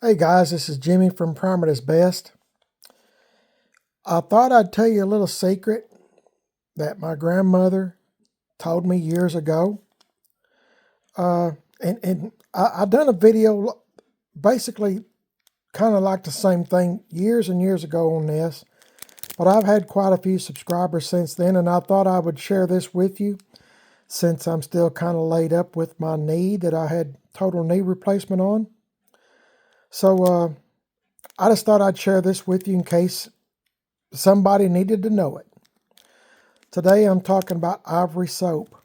Hey guys, this is Jimmy from Primer is Best. I thought I'd tell you a little secret that my grandmother told me years ago. Uh, and I done a video basically kind of like the same thing years and years ago on this, but I've had quite a few subscribers since then, and I thought I would share this with you since I'm still kind of laid up with my knee that I had total knee replacement on. So I just thought I'd share this with you in case somebody needed to know it. Today I'm talking about Ivory soap.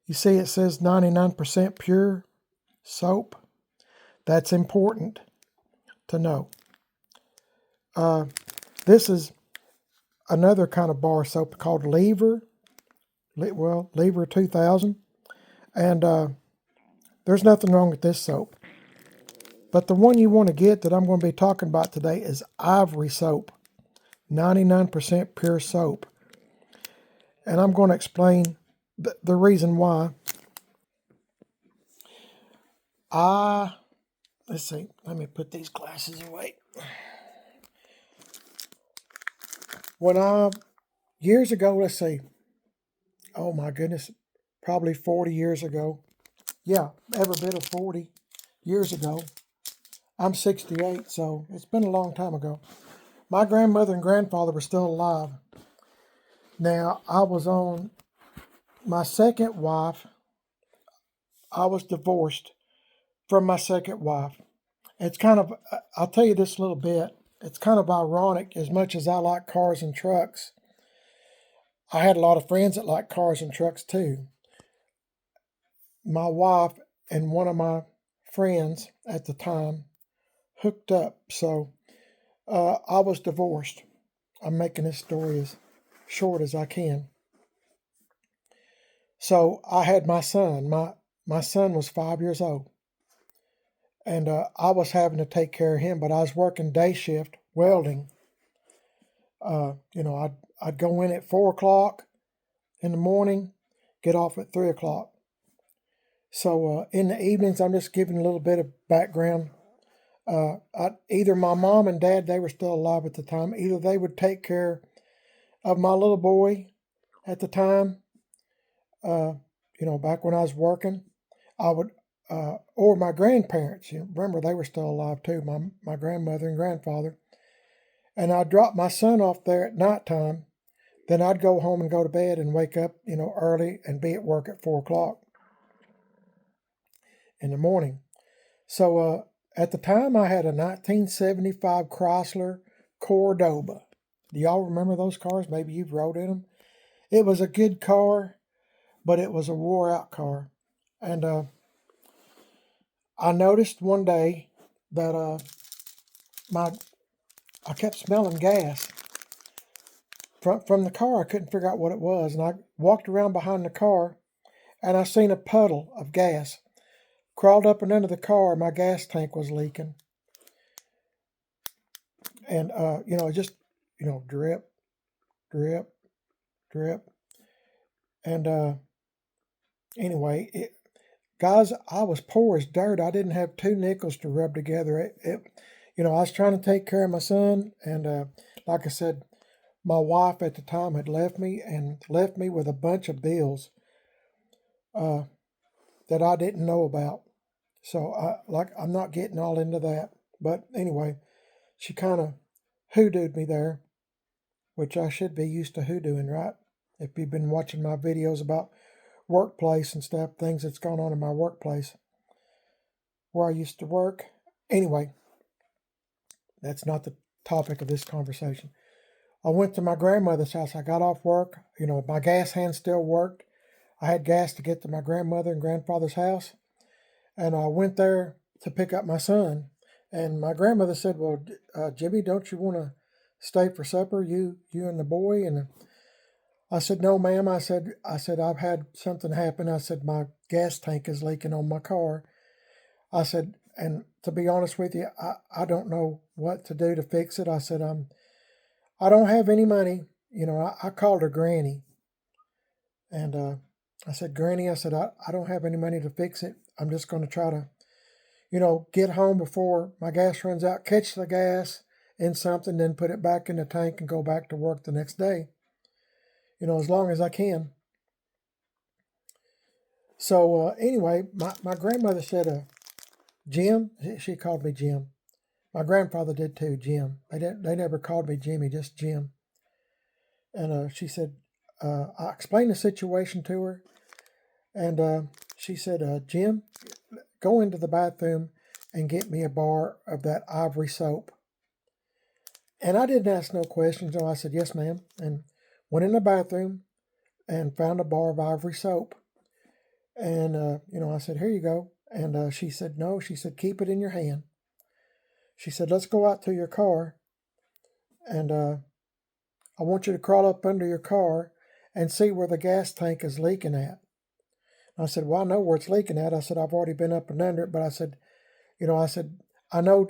You see it says 99% pure soap. That's important to know. This is another kind of bar soap called Lever. Lever 2000. And there's nothing wrong with this soap. But the one you want to get that I'm going to be talking about today is Ivory soap. 99% pure soap. And I'm going to explain the reason why. Let's see, let me put these glasses away. Years ago, let's see, oh my goodness, probably 40 years ago. Yeah, every bit of 40 years ago. I'm 68, so it's been a long time ago. My grandmother and grandfather were still alive. Now, I was on my second wife. I was divorced from my second wife. I'll tell you this a little bit. It's kind of ironic. As much as I like cars and trucks, I had a lot of friends that liked cars and trucks too. My wife and one of my friends at the time hooked up, so I was divorced. I'm making this story as short as I can. So I had my son. My son was 5 years old, and I was having to take care of him. But I was working day shift welding. I'd go in at 4 o'clock in the morning, get off at 3 o'clock. So in the evenings, I'm just giving a little bit of background. Either my mom and dad, they were still alive at the time, either they would take care of my little boy at the time, back when I was working, I would, or my grandparents, remember they were still alive too, my grandmother and grandfather. And I'd drop my son off there at nighttime. Then I'd go home and go to bed and wake up, early and be at work at 4 o'clock in the morning. So at the time, I had a 1975 Chrysler Cordoba. Do y'all remember those cars? Maybe you've rode in them. It was a good car, but it was a wore-out car. And I noticed one day that I kept smelling gas from the car. I couldn't figure out what it was, and I walked around behind the car, and I seen a puddle of gas. Crawled up and under the car, my gas tank was leaking. And, just, drip, drip, drip. And anyway, guys, I was poor as dirt. I didn't have 2 nickels to rub together. I was trying to take care of my son. And like I said, my wife at the time had left me with a bunch of bills that I didn't know about. So I'm not getting all into that. But anyway, she kind of hoodooed me there, which I should be used to hoodooing, right? If you've been watching my videos about workplace and stuff, things that's gone on in my workplace where I used to work. Anyway, that's not the topic of this conversation. I went to my grandmother's house. I got off work. My gas hand still worked. I had gas to get to my grandmother and grandfather's house. And I went there to pick up my son. And my grandmother said, well, Jimmy, don't you want to stay for supper, you and the boy? And I said, no, ma'am. I said, I've had something happen. I said, my gas tank is leaking on my car. I said, and to be honest with you, I don't know what to do to fix it. I said, I don't have any money. I called her Granny. And I said, Granny, I said, I don't have any money to fix it. I'm just going to try to, get home before my gas runs out, catch the gas in something, then put it back in the tank and go back to work the next day, as long as I can. So anyway, my grandmother said, Jim, she called me Jim. My grandfather did too, Jim. They never called me Jimmy, just Jim. And she said, I explained the situation to her, and she said, Jim, go into the bathroom and get me a bar of that Ivory soap. And I didn't ask no questions, so I said, yes, ma'am, and went in the bathroom and found a bar of Ivory soap. And, I said, here you go. And she said, no, she said, keep it in your hand. She said, let's go out to your car, and I want you to crawl up under your car and see where the gas tank is leaking at. I said, well, I know where it's leaking at. I said, I've already been up and under it, but I said, I know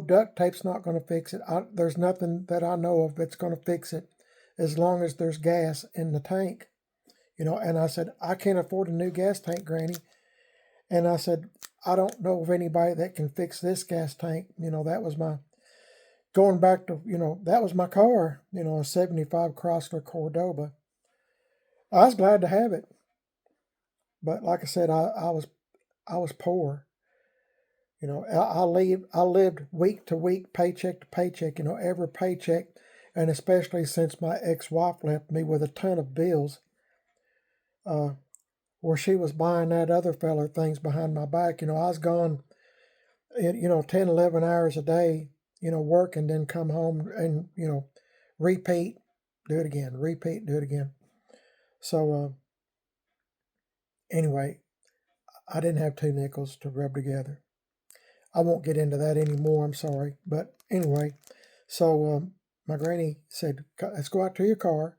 duct tape's not going to fix it. There's nothing that I know of that's going to fix it as long as there's gas in the tank. And I said, I can't afford a new gas tank, Granny. And I said, I don't know of anybody that can fix this gas tank. That was my, going back to, that was my car, a 75 Chrysler Cordoba. I was glad to have it. But like I said, I was poor. I lived week to week, paycheck to paycheck, every paycheck. And especially since my ex-wife left me with a ton of bills, where she was buying that other feller things behind my back. I was gone, 10, 11 hours a day, work, and then come home and, repeat, do it again, repeat, do it again. So anyway, I didn't have two nickels to rub together. I won't get into that anymore, I'm sorry. But anyway, so my granny said, let's go out to your car,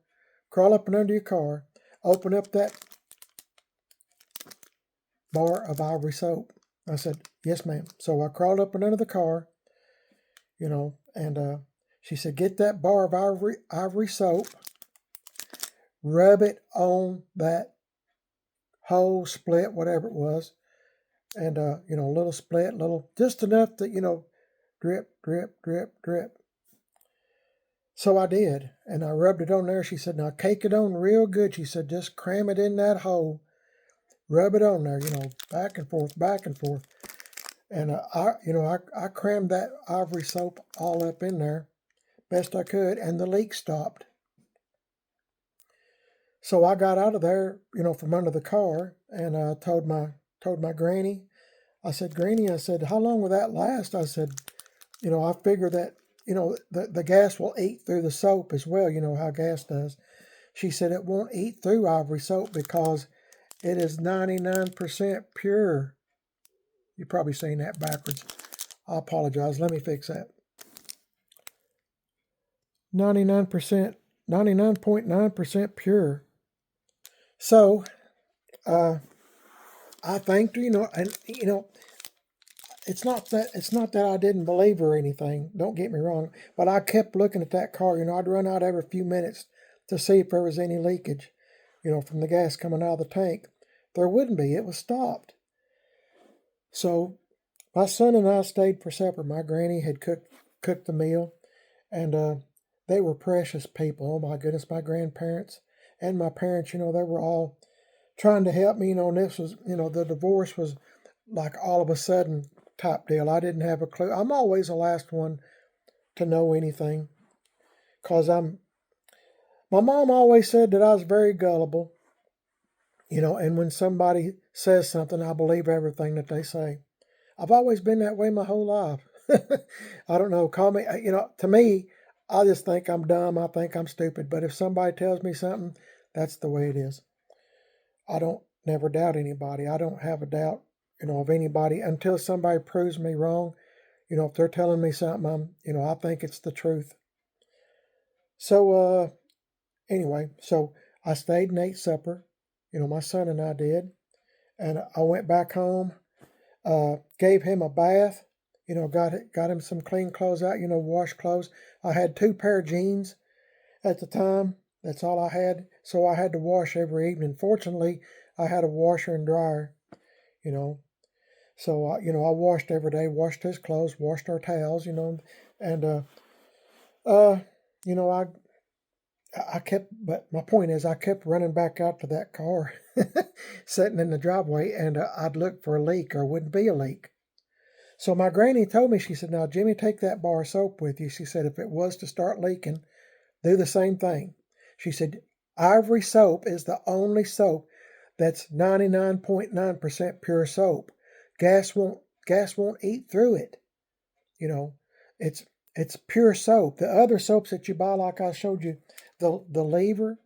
crawl up and under your car, open up that bar of Ivory soap. I said, yes, ma'am. So I crawled up and under the car, and she said, get that bar of Ivory soap, rub it on that hole, split, whatever it was, and, a little split, just enough that, drip, drip, drip, drip. So I did, and I rubbed it on there. She said, now cake it on real good. She said, just cram it in that hole, rub it on there, back and forth, back and forth. And I crammed that Ivory soap all up in there best I could, and the leak stopped. So I got out of there, from under the car, and I told my granny. I said, Granny, I said, how long will that last? I said, I figure that, the gas will eat through the soap as well, how gas does. She said it won't eat through Ivory soap because it is 99% pure. You're probably saying that backwards. I apologize. Let me fix that. 99%, 99.9% pure. So, I thanked her, and it's not that I didn't believe her or anything. Don't get me wrong, but I kept looking at that car. I'd run out every few minutes to see if there was any leakage, from the gas coming out of the tank. There wouldn't be. It was stopped. So my son and I stayed for supper. My granny had cooked the meal, and they were precious people. Oh my goodness, my grandparents and my parents. They were all trying to help me. And this was, the divorce was like all of a sudden type deal. I didn't have a clue. I'm always the last one to know anything, because my mom always said that I was very gullible, and when somebody says something, I believe everything that they say. I've always been that way my whole life. I don't know, call me, to me, I just think I'm dumb. I think I'm stupid. But if somebody tells me something, that's the way it is. I don't never doubt anybody. I don't have a doubt, of anybody until somebody proves me wrong. If they're telling me something, I think it's the truth. So, anyway, so I stayed and ate supper. My son and I did. And I went back home, gave him a bath, got him some clean clothes out, wash clothes. I had 2 pair of jeans at the time. That's all I had. So I had to wash every evening. Fortunately, I had a washer and dryer, you know. So, I washed every day, washed his clothes, washed our towels, and, uh, you know, I kept, but my point is, I kept running back out to that car, sitting in the driveway, and I'd look for a leak or wouldn't be a leak. So my granny told me, she said, "Now, Jimmy, take that bar of soap with you." She said, "If it was to start leaking, do the same thing." She said, "Ivory soap is the only soap that's 99.9% pure soap. Gas won't gas won't eat through it. You know, it's it's pure soap. The other soaps that you buy, like I showed you, the lever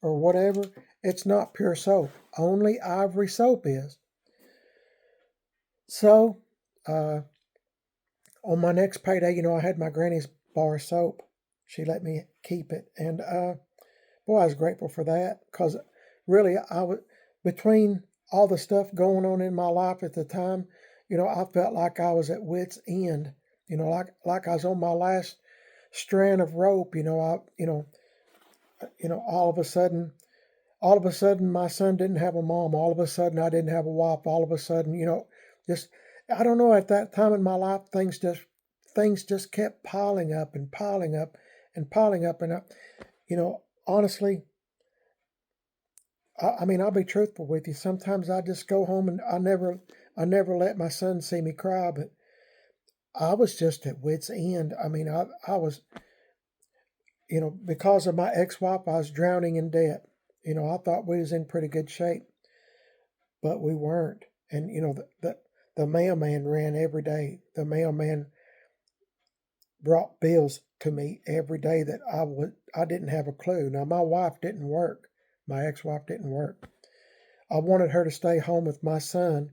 or whatever, it's not pure soap. Only Ivory soap is." So, uh, on my next payday, I had my granny's bar of soap. She let me keep it, and boy, I was grateful for that because really, I was between all the stuff going on in my life at the time. I felt like I was at wit's end. Like I was on my last strand of rope. All of a sudden, my son didn't have a mom. All of a sudden, I didn't have a wife. All of a sudden, just I don't know. At that time in my life, things just kept piling up and piling up and piling up, and honestly, I mean, I'll be truthful with you. Sometimes I just go home and I never let my son see me cry, but I was just at wit's end. I mean, I was, because of my ex-wife, I was drowning in debt. I thought we was in pretty good shape, but we weren't. And the mailman ran every day. The mailman brought bills to me every day that I didn't have a clue. Now my wife didn't work. My ex-wife didn't work. I wanted her to stay home with my son.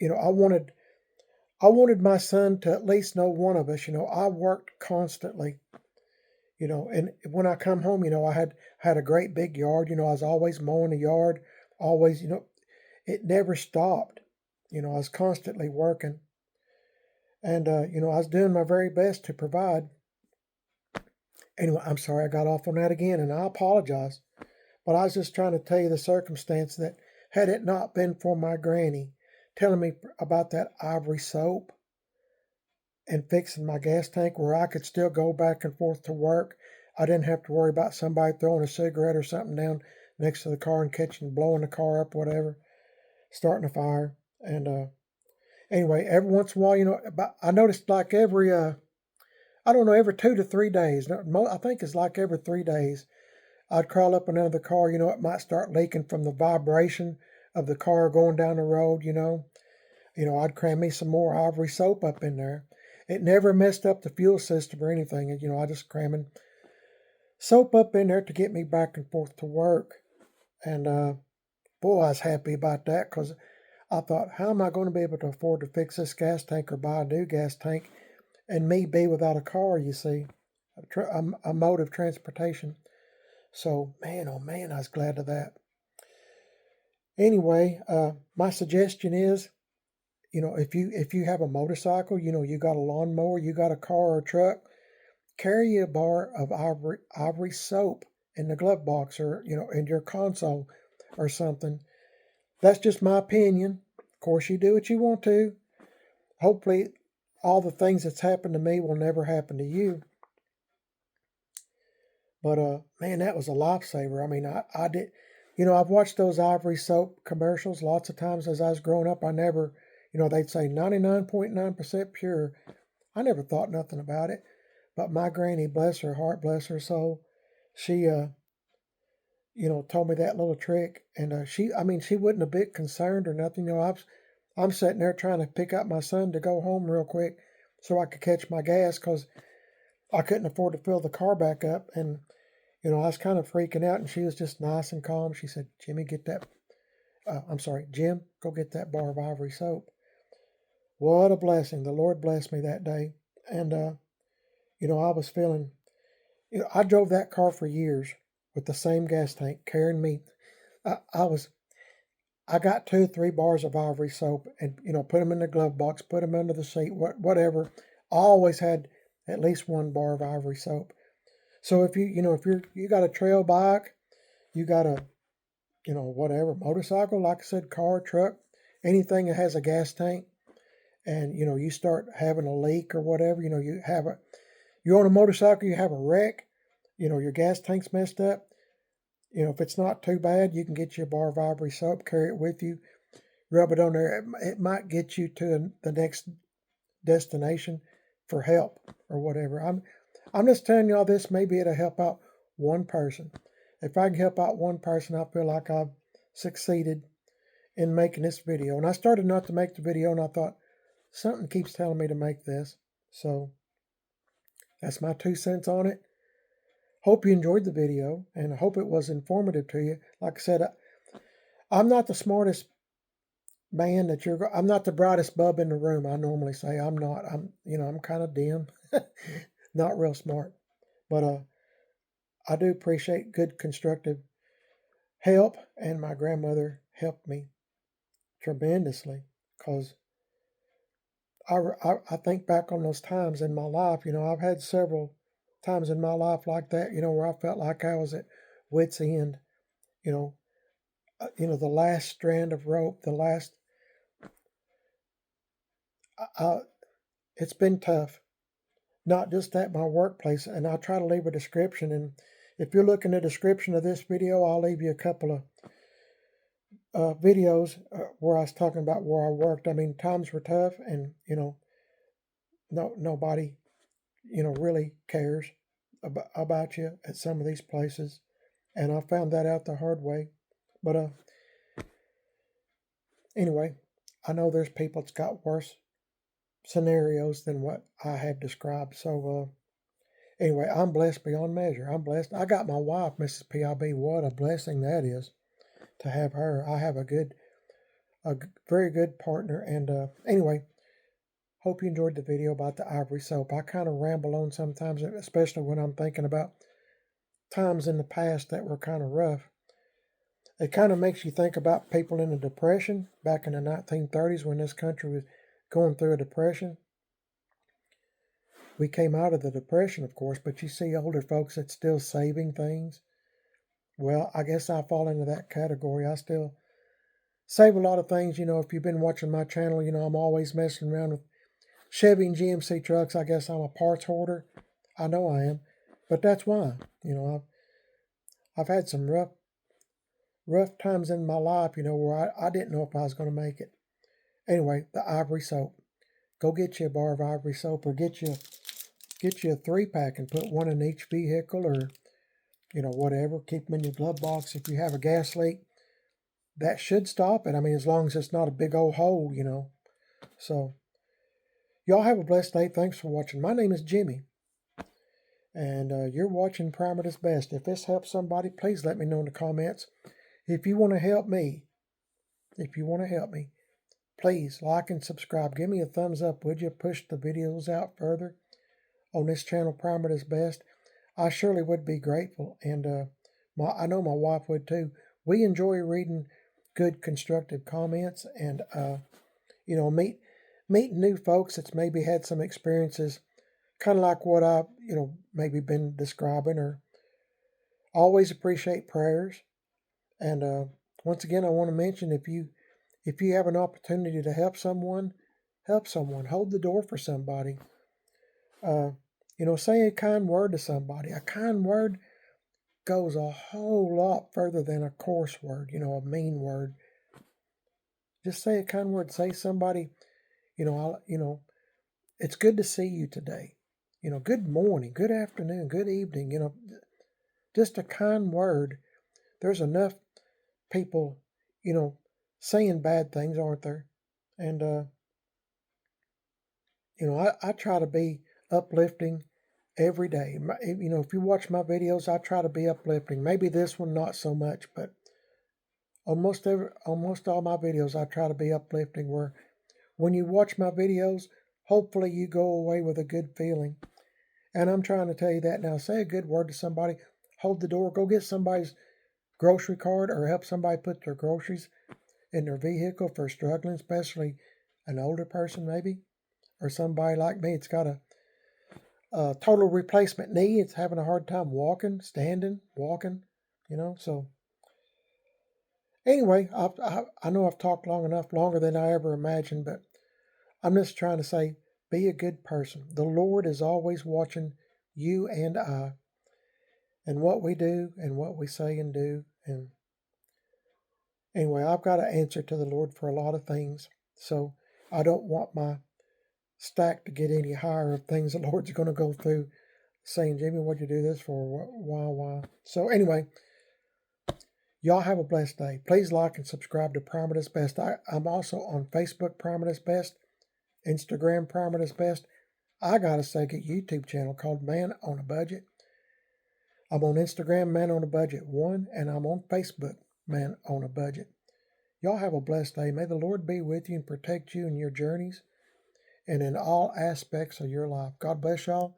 I wanted my son to at least know one of us. I worked constantly. And when I come home, I had a great big yard. I was always mowing the yard, always. It never stopped. I was constantly working, and I was doing my very best to provide. Anyway, I'm sorry I got off on that again, and I apologize. But I was just trying to tell you the circumstance that had it not been for my granny telling me about that Ivory soap and fixing my gas tank where I could still go back and forth to work, I didn't have to worry about somebody throwing a cigarette or something down next to the car and blowing the car up, whatever, starting a fire. And anyway, every once in a while, I noticed like I don't know, every 2 to 3 days. I think it's like every 3 days. I'd crawl up and under the car. It might start leaking from the vibration of the car going down the road. I'd cram me some more Ivory soap up in there. It never messed up the fuel system or anything. I just cramming soap up in there to get me back and forth to work. And boy, I was happy about that because I thought, how am I going to be able to afford to fix this gas tank or buy a new gas tank and me be without a car, you see, a mode of transportation. So, man, oh man, I was glad of that. Anyway, my suggestion is, if you have a motorcycle, you got a lawnmower, you got a car or a truck, carry a bar of ivory soap in the glove box or in your console or something. That's just my opinion. Of course, you do what you want to. Hopefully, all the things that's happened to me will never happen to you. But man, that was a lifesaver. I mean, I did, I've watched those Ivory soap commercials lots of times as I was growing up. I never, they'd say 99.9% pure. I never thought nothing about it. But my granny, bless her heart, bless her soul, she, told me that little trick, and I mean, she wasn't a bit concerned or nothing. I'm sitting there trying to pick up my son to go home real quick so I could catch my gas because I couldn't afford to fill the car back up, and I was kind of freaking out, and she was just nice and calm. She said, "Jimmy, get that. I'm sorry, Jim, go get that bar of Ivory soap." What a blessing! The Lord blessed me that day, and I was feeling. I drove that car for years with the same gas tank carrying me. I, I was. I got 2, 3 bars of Ivory soap, and put them in the glove box, put them under the seat, whatever. I always had at least 1 bar of Ivory soap. So if you got a trail bike, you got a whatever, motorcycle, like I said, car, truck, anything that has a gas tank, and you start having a leak or whatever, you're on a motorcycle, you have a wreck, your gas tank's messed up. If it's not too bad, you can get you a bar of Ivory soap, carry it with you, rub it on there. It might get you to the next destination for help or whatever. I'm just telling y'all this. Maybe it'll help out one person. If I can help out one person, I feel like I've succeeded in making this video. And I started not to make the video, and I thought something keeps telling me to make this. So that's my 2 cents on it. Hope you enjoyed the video, and I hope it was informative to you. Like I said, I'm not the smartest man I'm not the brightest bulb in the room. I normally say I'm not. I'm kind of dim, not real smart, but I do appreciate good constructive help, and my grandmother helped me tremendously because I think back on those times in my life. I've had several times in my life like that. Where I felt like I was at wit's end. You know, the last strand of rope, the last. It's been tough, not just at my workplace, and I'll try to leave a description. And if you're looking at the description of this video, I'll leave you a couple of videos where I was talking about where I worked. I mean, times were tough, and nobody really cares about you at some of these places, and I found that out the hard way. But anyway, I know there's people that's got worse scenarios than what I have described. So anyway, I'm blessed beyond measure. I'm blessed. I got my wife, Mrs. PIB. What a blessing that is to have her. I have a very good partner. And anyway, hope you enjoyed the video about the Ivory soap. I kind of ramble on sometimes, especially when I'm thinking about times in the past that were kind of rough. It kind of makes you think about people in the Depression back in the 1930s when this country was going through a depression. We came out of the Depression, of course, but you see older folks that's still saving things. Well, I guess I fall into that category. I still save a lot of things. If you've been watching my channel, I'm always messing around with Chevy and GMC trucks. I guess I'm a parts hoarder. I know I am, but that's why. I've had some rough times in my life, where I didn't know if I was going to make it. Anyway, the Ivory soap. Go get you a bar of Ivory soap, or get you a 3-pack and put one in each vehicle, or whatever. Keep them in your glove box. If you have a gas leak, that should stop it. I mean, as long as it's not a big old hole, So, y'all have a blessed day. Thanks for watching. My name is Jimmy, and you're watching Primer at its Best. If this helps somebody, please let me know in the comments. If you want to help me, please like and subscribe. Give me a thumbs up, would you? Push the videos out further on this channel, Primer at its Best. I surely would be grateful, and I know my wife would too. We enjoy reading good constructive comments, and meet new folks that's maybe had some experiences kind of like what I've maybe been describing. Or always appreciate prayers. And once again, I want to mention, if you have an opportunity to help someone, hold the door for somebody. Say a kind word to somebody. A kind word goes a whole lot further than a coarse word, a mean word. Just say a kind word. Say somebody, it's good to see you today. Good morning, good afternoon, good evening. Just a kind word. There's enough people, saying bad things, aren't there? And I try to be uplifting every day. If you watch my videos, I try to be uplifting. Maybe this one not so much, but almost all my videos I try to be uplifting, where when you watch my videos, hopefully you go away with a good feeling. And I'm trying to tell you that now. Say a good word to somebody, hold the door, go get somebody's grocery card, or help somebody put their groceries in their vehicle if they're struggling, especially an older person maybe, or somebody like me. It's got a total replacement knee. It's having a hard time walking, standing, walking, So Anyway, I know I've talked long enough, longer than I ever imagined, but I'm just trying to say, be a good person. The Lord is always watching you and I, and what we do and what we say and do. And anyway, I've got to answer to the Lord for a lot of things. So I don't want my stack to get any higher of things the Lord's going to go through saying, Jimmy, what'd you do this for? Why? So anyway, y'all have a blessed day. Please like and subscribe to Primatus Best. I'm also on Facebook, Primatus Best, Instagram, Primatus Best. I got a second YouTube channel called Man on a Budget. I'm on Instagram, Man on a Budget 1, and I'm on Facebook, Man on a Budget. Y'all have a blessed day. May the Lord be with you and protect you in your journeys and in all aspects of your life. God bless y'all.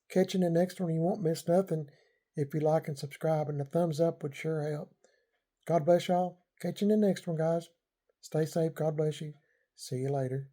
Catch you in the next one. You won't miss nothing if you like and subscribe, and the thumbs up would sure help. God bless y'all. Catch you in the next one, guys. Stay safe. God bless you. See you later.